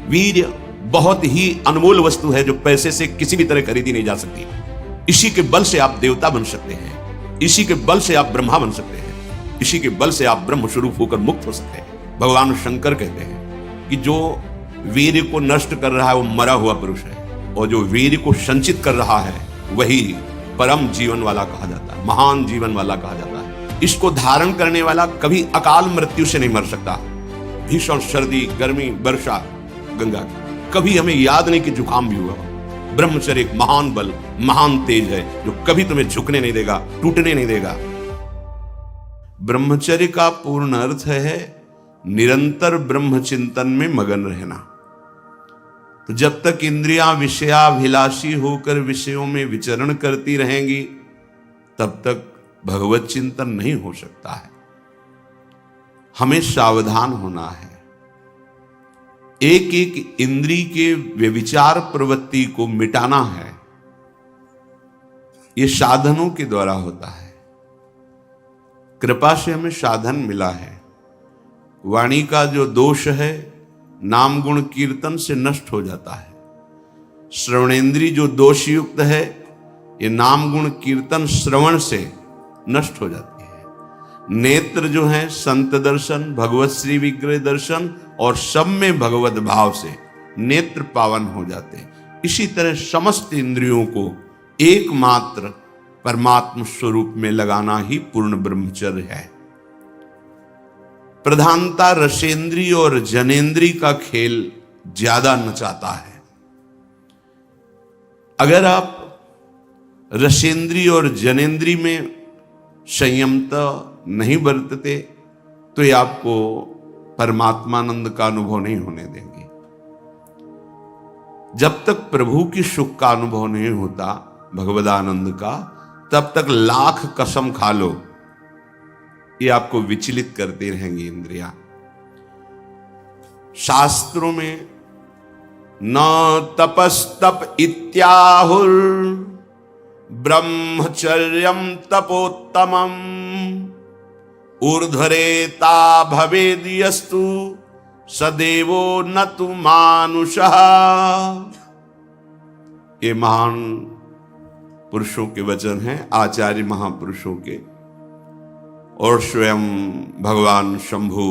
वीर्य बहुत ही अनमोल वस्तु है जो पैसे से किसी भी तरह खरीदी नहीं जा सकती। इसी के बल से आप देवता बन सकते हैं, इसी के बल से आप ब्रह्मा बन सकते हैं, इसी के बल से आप ब्रह्म स्वरूप होकर मुक्त हो सकते हैं। भगवान शंकर कहते हैं कि जो वीर्य को नष्ट कर रहा है वो मरा हुआ पुरुष है, और जो वीर्य को संचित कर रहा है वही परम जीवन वाला कहा जाता है, महान जीवन वाला कहा जाता है। इसको धारण करने वाला कभी अकाल मृत्यु से नहीं मर सकता। भीषण सर्दी, गर्मी, वर्षा, गंगा, कभी हमें याद नहीं कि जुकाम भी हुआ। ब्रह्मचर्य एक महान बल, महान तेज है जो कभी तुम्हें झुकने नहीं देगा, टूटने नहीं देगा। ब्रह्मचर्य का पूर्ण अर्थ है निरंतर ब्रह्म चिंतन में मगन रहना। तो जब तक इंद्रियां विषयाभिलाषी होकर विषयों में विचरण करती रहेंगी तब तक भगवत चिंतन नहीं हो सकता है। हमें सावधान होना है। एक एक इंद्री के व्यभिचार प्रवृत्ति को मिटाना है। यह साधनों के द्वारा होता है। कृपा से हमें साधन मिला है। वाणी का जो दोष है नाम गुण कीर्तन से नष्ट हो जाता है। श्रवणेन्द्री जो दोष युक्त है ये नाम गुण कीर्तन श्रवण से नष्ट हो जाती है। नेत्र जो है संत दर्शन, भगवत श्री विग्रह दर्शन और सब में भगवत भाव से नेत्र पावन हो जाते हैं। इसी तरह समस्त इंद्रियों को एकमात्र परमात्म स्वरूप में लगाना ही पूर्ण ब्रह्मचर्य है। प्रधानता रसेंद्री और जनेन्द्री का खेल ज्यादा नचाता है। अगर आप रसेंद्री और जनेन्द्री में संयमता नहीं बरतते तो ये आपको परमात्मानंद का अनुभव नहीं होने देंगे। जब तक प्रभु की सुख का अनुभव नहीं होता, भगवदानंद का, तब तक लाख कसम खा लो ये आपको विचलित करती रहेंगी इंद्रियां। शास्त्रों में न तपस्तप इत्याहुर ब्रह्मचर्यम तपोत्तमम ऊर्ध्वरेता भवेद्यस्तु सदैवो न तु मानुषः। ये महान पुरुषों के वचन हैं, आचार्य महापुरुषों के, और स्वयं भगवान शंभु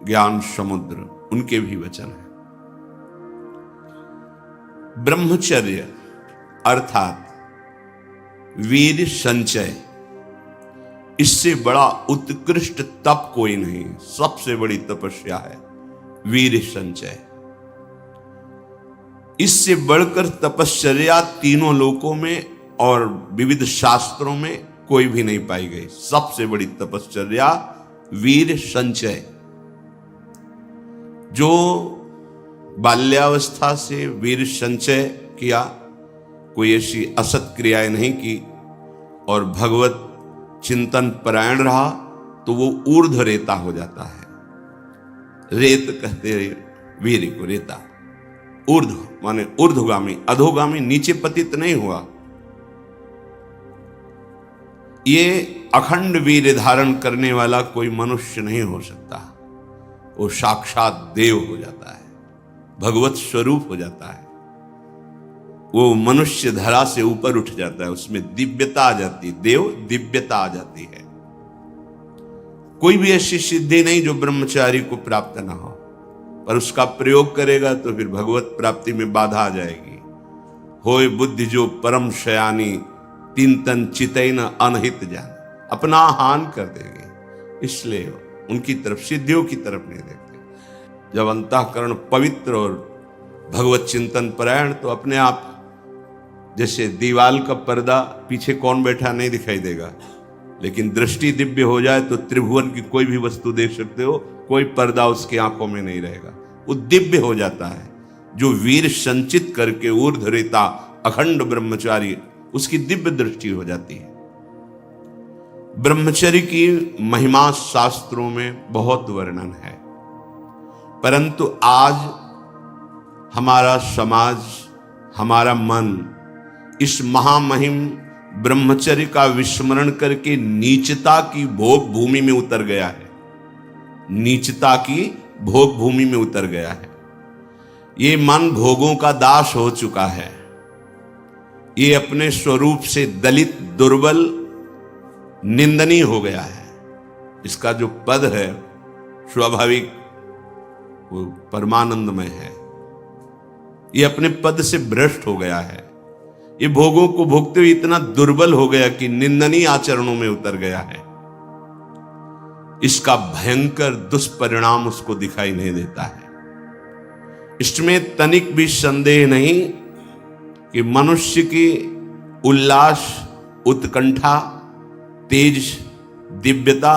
ज्ञान समुद्र उनके भी वचन हैं। ब्रह्मचर्य अर्थात वीर संचय, इससे बड़ा उत्कृष्ट तप कोई नहीं। सबसे बड़ी तपस्या है वीर संचय। इससे बढ़कर तपश्चर्या तीनों लोकों में और विविध शास्त्रों में कोई भी नहीं पाई गई। सबसे बड़ी तपश्चर्या वीर संचय। जो बाल्यावस्था से वीर संचय किया, कोई ऐसी असत क्रियाएं नहीं की और भगवत चिंतन परायण रहा, तो वो ऊर्ध्व रेता हो जाता है। रेत कहते वीर को, रेता। ऊर्ध्व माने ऊर्ध्वगामी, अधोगामी नीचे पतित नहीं हुआ। ये अखंड वीर धारण करने वाला कोई मनुष्य नहीं हो सकता। वो साक्षात देव हो जाता है, भगवत स्वरूप हो जाता है। वो मनुष्य धरा से ऊपर उठ जाता है, उसमें दिव्यता आ जाती है, देव दिव्यता आ जाती है। कोई भी ऐसी सिद्धि नहीं जो ब्रह्मचारी को प्राप्त ना हो, पर उसका प्रयोग करेगा तो फिर भगवत प्राप्ति में बाधा आ जाएगी। होय बुद्धि जो परम शयानी, तीन तन चितई न अनहित जान, अपना हान कर देंगे। इसलिए उनकी तरफ, सिद्धियों की तरफ नहीं देखते। जब अंतःकरण पवित्र और भगवत चिंतन परायण, तो अपने आप जैसे दीवाल का पर्दा, पीछे कौन बैठा नहीं दिखाई देगा, लेकिन दृष्टि दिव्य हो जाए तो त्रिभुवन की कोई भी वस्तु देख सकते हो, कोई पर्दा उसकी आंखों में नहीं रहेगा, वो दिव्य हो जाता है। जो वीर संचित करके ऊर्ध्वरेता अखंड ब्रह्मचारी, उसकी दिव्य दृष्टि हो जाती है। ब्रह्मचर्य की महिमा शास्त्रों में बहुत वर्णन है, परंतु आज हमारा समाज, हमारा मन इस महामहिम ब्रह्मचर्य का विस्मरण करके नीचता की भोग भूमि में उतर गया है। नीचता की भोग भूमि में उतर गया है। ये मन भोगों का दास हो चुका है। ये अपने स्वरूप से दलित, दुर्बल, निंदनीय हो गया है। इसका जो पद है स्वाभाविक वो परमानंदमय है। ये अपने पद से भ्रष्ट हो गया है। ये भोगों को भोगते हुए इतना दुर्बल हो गया कि निंदनीय आचरणों में उतर गया है। इसका भयंकर दुष्परिणाम उसको दिखाई नहीं देता है। इसमें तनिक भी संदेह नहीं कि मनुष्य की उल्लास, उत्कंठा, तेज, दिव्यता,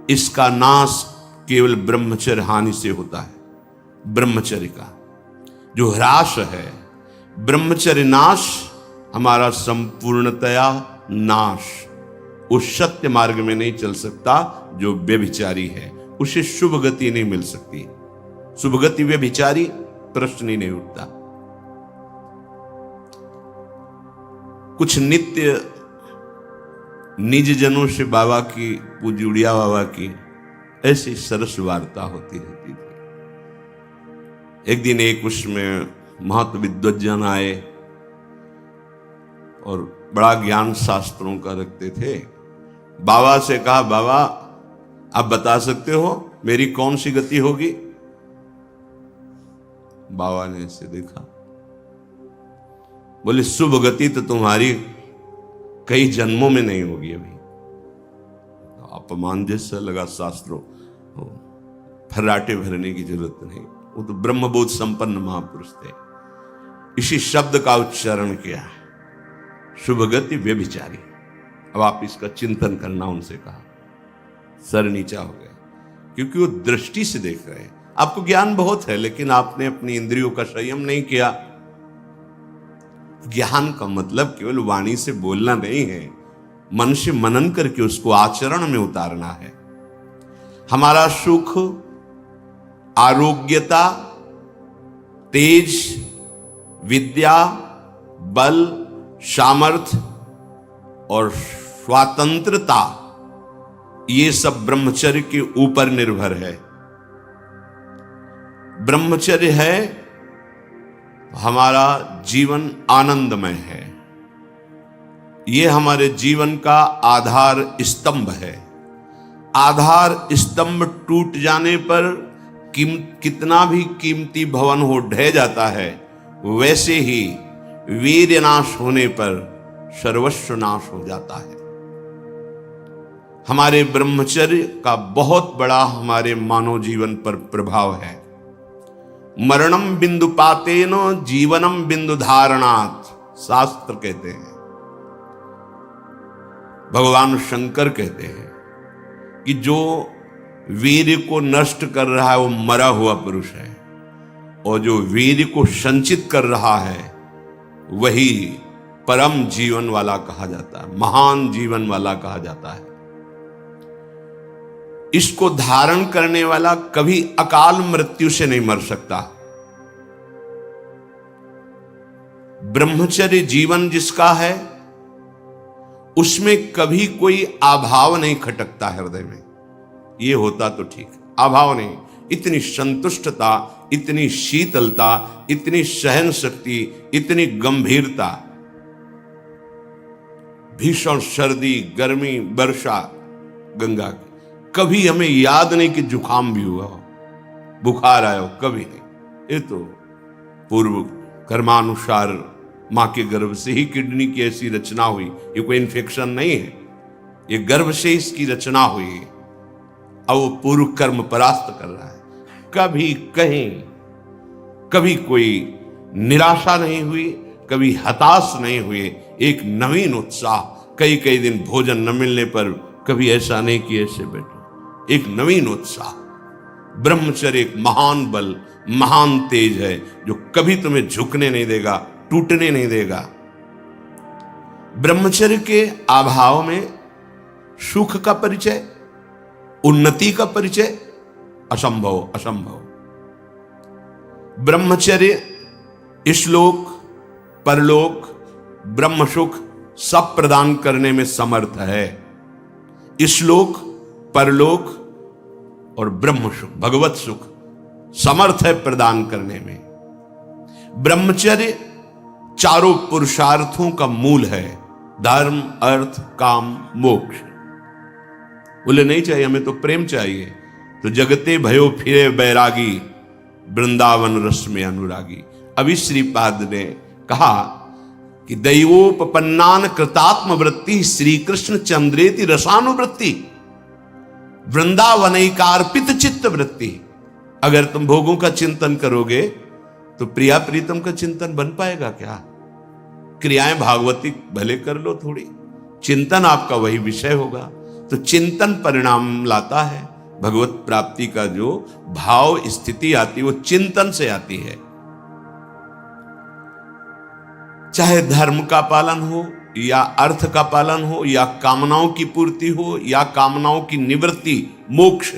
इसका नाश केवल ब्रह्मचर्य हानि से होता है। ब्रह्मचर्य का जो ह्रास है, ब्रह्मचर्य नाश, हमारा संपूर्णतया नाश। उस सत्य मार्ग में नहीं चल सकता जो व्यभिचारी है, उसे शुभ गति नहीं मिल सकती। शुभ गति व्यभिचारी, प्रश्न ही नहीं उठता। कुछ नित्य निज जनों से बाबा की, पूज्य उड़िया बाबा की ऐसी सरस वार्ता होती रहती थी। एक दिन एक उसमें महत्व विद्वज्जन आए और बड़ा ज्ञान शास्त्रों का रखते थे। बाबा से कहा, बाबा आप बता सकते हो मेरी कौन सी गति होगी? बाबा ने इसे देखा, बोले शुभ गति तो तुम्हारी कई जन्मों में नहीं होगी। अभी अपमान जैसा लगा शास्त्रों, फर्राटे भरने की जरूरत नहीं। वो तो ब्रह्मबोध संपन्न महापुरुष थे। इसी शब्द का उच्चारण किया, शुभ गति व्यभिचारी। अब आप इसका चिंतन करना, उनसे कहा। सर नीचा हो गया, क्योंकि वो दृष्टि से देख रहे हैं। आपको ज्ञान बहुत है, लेकिन आपने अपनी इंद्रियों का संयम नहीं किया। ज्ञान का मतलब केवल वाणी से बोलना नहीं है, मन से मनन करके उसको आचरण में उतारना है। हमारा सुख, आरोग्यता, तेज, विद्या, बल, सामर्थ्य और स्वातंत्रता, ये सब ब्रह्मचर्य के ऊपर निर्भर है। ब्रह्मचर्य है, हमारा जीवन आनंदमय है। ये हमारे जीवन का आधार स्तंभ है। आधार स्तंभ टूट जाने पर कितना भी कीमती भवन हो ढह जाता है, वैसे ही वीर्य नाश होने पर सर्वस्व नाश हो जाता है। हमारे ब्रह्मचर्य का बहुत बड़ा हमारे मानव जीवन पर प्रभाव है। मरणम बिंदु पातेन जीवनम बिंदु धारणात्, शास्त्र कहते हैं। भगवान शंकर कहते हैं कि जो वीर्य को नष्ट कर रहा है वो मरा हुआ पुरुष है, और जो वीर्य को संचित कर रहा है वही परम जीवन वाला कहा जाता है, महान जीवन वाला कहा जाता है। इसको धारण करने वाला कभी अकाल मृत्यु से नहीं मर सकता। ब्रह्मचर्य जीवन जिसका है उसमें कभी कोई अभाव नहीं खटकता हृदय में। ये होता तो ठीक, अभाव नहीं। इतनी संतुष्टता, इतनी शीतलता, इतनी सहन शक्ति, इतनी गंभीरता। भीषण सर्दी, गर्मी, वर्षा गंगा की, कभी हमें याद नहीं कि जुकाम भी हुआ हो, बुखार आया हो, कभी नहीं। ये तो पूर्व कर्मानुसार मां के गर्भ से ही किडनी की ऐसी रचना हुई। ये कोई इन्फेक्शन नहीं है, ये गर्भ से इसकी रचना हुई है। अब वो पूर्व कर्म परास्त कर रहा है। कभी कहीं कभी कोई निराशा नहीं हुई, कभी हताश नहीं हुए। एक नवीन उत्साह। कई कई दिन भोजन न मिलने पर कभी ऐसा नहीं कि ऐसे बैठो, एक नवीन उत्साह। ब्रह्मचर्य एक महान बल, महान तेज है जो कभी तुम्हें झुकने नहीं देगा, टूटने नहीं देगा। ब्रह्मचर्य के अभाव में सुख का परिचय, उन्नति का परिचय असंभव, असंभव। ब्रह्मचर्य इस्लोक, परलोक, ब्रह्म सुख सब प्रदान करने में समर्थ है। इस्लोक, परलोक और ब्रह्म सुख, भगवत सुख समर्थ है प्रदान करने में। ब्रह्मचर्य चारों पुरुषार्थों का मूल है, धर्म, अर्थ, काम, मोक्ष। बोले नहीं चाहिए, हमें तो प्रेम चाहिए। तो जगते भयो फिरे बैरागी, वृंदावन रस में अनुरागी। अभी श्रीपाद ने कहा कि दैवोपन्नान कृतात्म वृत्ति श्री कृष्ण चंद्रेति रसानुवृत्ति, वृंदावनैकार्पित चित्त वृत्ति। अगर तुम भोगों का चिंतन करोगे तो प्रिया प्रीतम का चिंतन बन पाएगा क्या? क्रियाएं भागवती भले कर लो थोड़ी, चिंतन आपका वही विषय होगा। तो चिंतन परिणाम लाता है। भगवत प्राप्ति का जो भाव स्थिति आती है वो चिंतन से आती है। चाहे धर्म का पालन हो या अर्थ का पालन हो या कामनाओं की पूर्ति हो या कामनाओं की निवृत्ति, मोक्ष,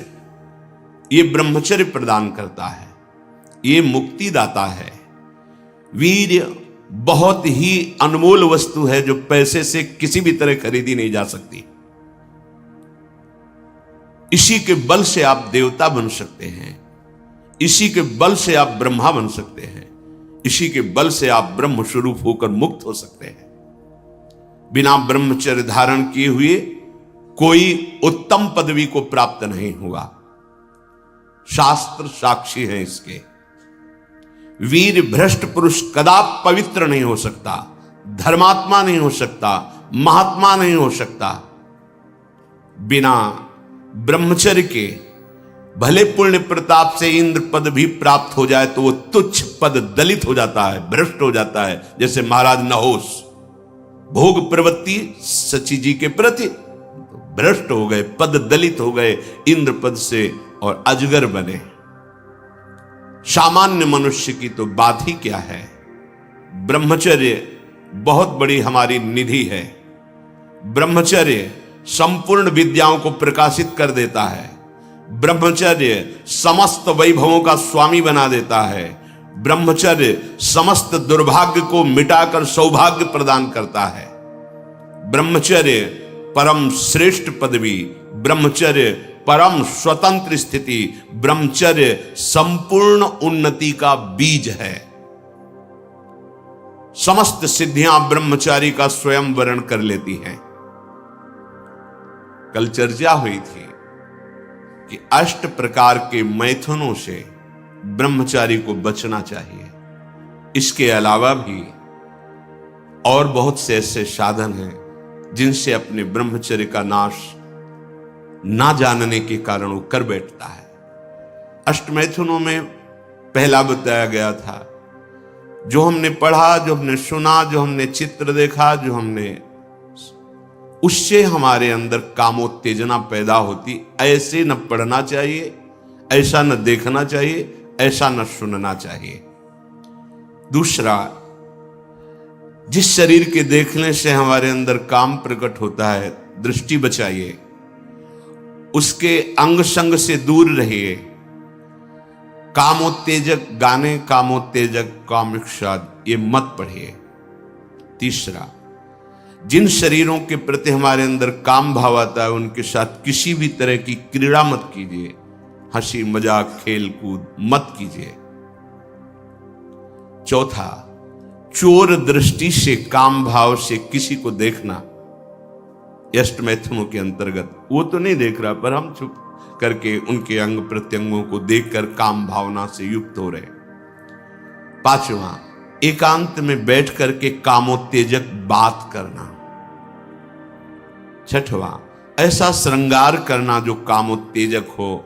ये ब्रह्मचर्य प्रदान करता है, ये मुक्ति दाता है। वीर्य बहुत ही अनमोल वस्तु है जो पैसे से किसी भी तरह खरीदी नहीं जा सकती। इसी के बल से आप देवता बन सकते हैं, इसी के बल से आप ब्रह्मा बन सकते हैं, इसी के बल से आप ब्रह्म स्वरूप होकर मुक्त हो सकते हैं। बिना ब्रह्मचर्य धारण किए हुए कोई उत्तम पदवी को प्राप्त नहीं हुआ। शास्त्र साक्षी है इसके। वीर भ्रष्ट पुरुष कदाप पवित्र नहीं हो सकता, धर्मात्मा नहीं हो सकता, महात्मा नहीं हो सकता। बिना ब्रह्मचर्य के भले पुण्य प्रताप से इंद्र पद भी प्राप्त हो जाए तो वो तुच्छ पद दलित हो जाता है, भ्रष्ट हो जाता है। जैसे महाराज नहोश भोग प्रवृत्ति सची जी के प्रति भ्रष्ट हो गए, पद दलित हो गए इंद्र पद से और अजगर बने। सामान्य मनुष्य की तो बात ही क्या है। ब्रह्मचर्य बहुत बड़ी हमारी निधि है। ब्रह्मचर्य संपूर्ण विद्याओं को प्रकाशित कर देता है। ब्रह्मचर्य समस्त वैभवों का स्वामी बना देता है। ब्रह्मचर्य समस्त दुर्भाग्य को मिटाकर सौभाग्य प्रदान करता है। ब्रह्मचर्य परम श्रेष्ठ पदवी, ब्रह्मचर्य परम स्वतंत्र स्थिति, ब्रह्मचर्य संपूर्ण उन्नति का बीज है। समस्त सिद्धियां ब्रह्मचारी का स्वयं वर्ण कर लेती हैं। कल चर्चा हुई थी कि 8 प्रकार के मैथुनों से ब्रह्मचारी को बचना चाहिए। इसके अलावा भी और बहुत से ऐसे साधन हैं जिनसे अपने ब्रह्मचर्य का नाश ना जानने के कारण वो कर बैठता है। अष्टमैथुनों में पहला बताया गया था, जो हमने पढ़ा, जो हमने सुना, जो हमने चित्र देखा, जो हमने, उससे हमारे अंदर कामोत्तेजना पैदा होती। ऐसे न पढ़ना चाहिए, ऐसा न देखना चाहिए, ऐसा न सुनना चाहिए। दूसरा, जिस शरीर के देखने से हमारे अंदर काम प्रकट होता है, दृष्टि बचाइए, उसके अंग संग से दूर रहिए। कामोत्तेजक गाने, कामोत्तेजक कामिक्षाद ये मत पढ़िए। तीसरा, जिन शरीरों के प्रति हमारे अंदर काम भाव आता है उनके साथ किसी भी तरह की क्रीड़ा मत कीजिए, हंसी मजाक खेल कूद मत कीजिए। चौथा, चोर दृष्टि से काम भाव से किसी को देखना, अष्टमैथुनों के अंतर्गत। वो तो नहीं देख रहा पर हम चुप करके उनके अंग प्रत्यंगों को देखकर काम भावना से युक्त हो रहे। पांचवा, एकांत में बैठ करके कामोत्तेजक बात करना। छठवां, ऐसा श्रृंगार करना जो कामोत्तेजक हो,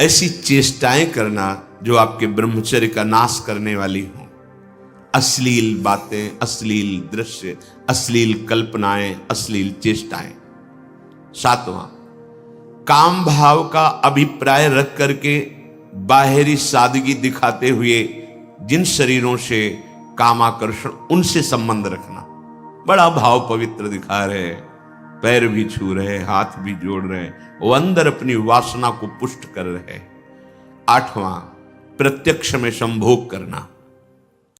ऐसी चेष्टाएं करना जो आपके ब्रह्मचर्य का नाश करने वाली हो। अश्लील बातें, अश्लील दृश्य, अश्लील कल्पनाएं, अश्लील चेष्टाएं। सातवां, काम भाव का अभिप्राय रख करके बाहरी सादगी दिखाते हुए जिन शरीरों से कामाकर्षण, उनसे संबंध रखना। बड़ा भाव पवित्र दिखा रहे, पैर भी छू रहे, हाथ भी जोड़ रहे, वो अंदर अपनी वासना को पुष्ट कर रहे। आठवां, प्रत्यक्ष में संभोग करना।